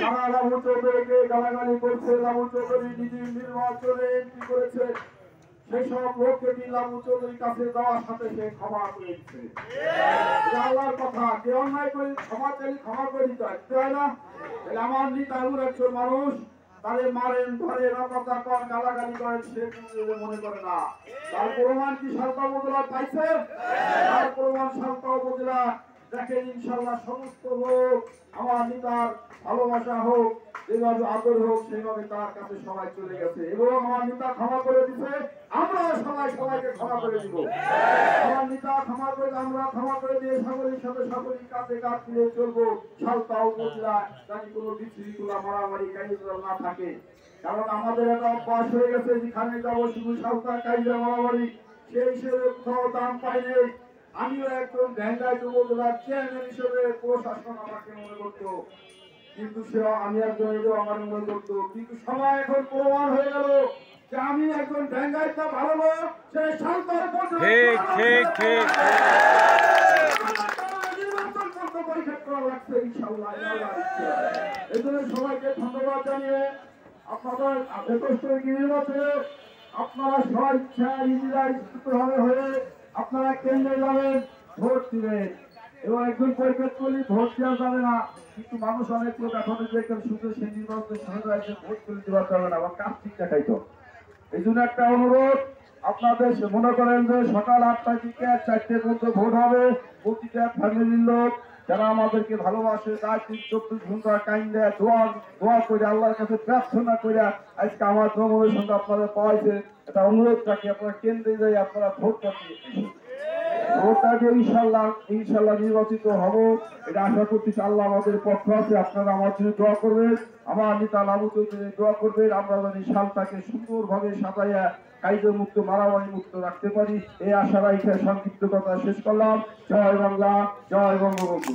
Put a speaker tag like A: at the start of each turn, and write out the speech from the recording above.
A: তারা লাবু চৌধুরীকে গালাগালি করছে, লাবু চৌধুরী নিজে নির্বাচনে এন্ট্রি করেছে, সেসব লোককে লাবু চৌধুরীর কাছে যাওয়ার সাথে সে ক্ষমা করেছে। আল্লাহর কথা, কে অন্যায় করে ক্ষমা চাইলে ক্ষমা করে দিতে হয় না? আমার নেতা এমন একজন মানুষ, তারে মারেন ধরেন কথা কন গালাগালি করেন, সে মনে করে না। তার প্রমাণ কি সালতা উপজেলা পাইছে? তার প্রমাণ সালতা উপজেলা দেখেন। ইনশাল্লাহ সমস্ত লোক আমার নেতার ভালোবাসা হোক, যেভাবে আদর হোক, সেভাবে তার কাছে সবাই চলে গেছে এবং আমার নেতা ক্ষমা করে দিচ্ছে। আমরা সবাই সবাইকে ক্ষমা করে দিব। আমার নেতা ক্ষমা করে, আমরা ক্ষমা করে দিয়ে সকলের সাথে সকলের কাছে কাজ দিয়ে চলবো। সালতা উপজেলা জানি কোনো বিশৃঙ্খলা মারামারি কাহিনী না থাকে, কারণ আমাদের একটা অভ্যাস হয়ে গেছে, যেখানে যাবো শুধু সালতা কাহিনী মারামারি, সেই হিসেবে কোথাও দাম পাই নেই। আমিও একজন ঢেঙ্গাই উপজেলার চেয়ারম্যান হিসেবে প্রশাসন আমাকে মনে করতো, কিন্তু সে আমি একজন আমার মনে করতো, কিন্তু সময় এখন প্রমাণ হয়ে গেল যে আমি একজন ঢেঙ্গাইটা ভালো লোক, সে সালতার সবাইকে ধন্যবাদ জানিয়ে আপনাদের নির্বাচনে আপনারা স্বইচ্ছা নিজেরা ভাবে হয়ে আপনারা কেন্দ্রে যাবেন, ভোট দিবেন। এবং একজন পরিবেশ করলে ভোট দেওয়া যাবে না, কিন্তু মানুষ অনেক লোক এখন দেখেন শুধু সেই নির্বাচনের সঙ্গে ভোট করে দেওয়া যাবে না, আবার কাজ ঠিক দেখাইতো। এই জন্য একটা অনুরোধ, আপনাদের মনে করেন যে সকাল 8টার দিকে 4টের মধ্যে ভোট হবে। প্রতিটা ফ্যামিলির লোক যারা আমাদেরকে ভালোবাসে, তার 24 ঘন্টা টাইম দেয়, দোয়া করে আল্লাহর কাছে প্রার্থনা করে আজকে আমার জঙ্গলের সঙ্গে আপনারা পাওয়াইছে। এটা অনুরোধ রাখি, আপনারা কেন্দ্রে যাই, আপনারা ভোটটা দিয়ে ভোটটা দিয়ে ইনশাল্লাহ নির্বাচিত হব, এটা আশা করতেছি। আল্লাহ আমাদের পক্ষ আছে, আপনারা আমার জন্য দোয়া করবেন, আমার নেতা লাবু চৌধুরী দোয়া করবেন, আমরা যেন সালটাকে সুন্দরভাবে সাজাইয়া কাইজে মুক্ত মারামারি মুক্ত রাখতে পারি। এই আশা রাখে সংক্ষিপ্ত কথা শেষ করলাম। জয় বাংলা, জয় বঙ্গবন্ধু।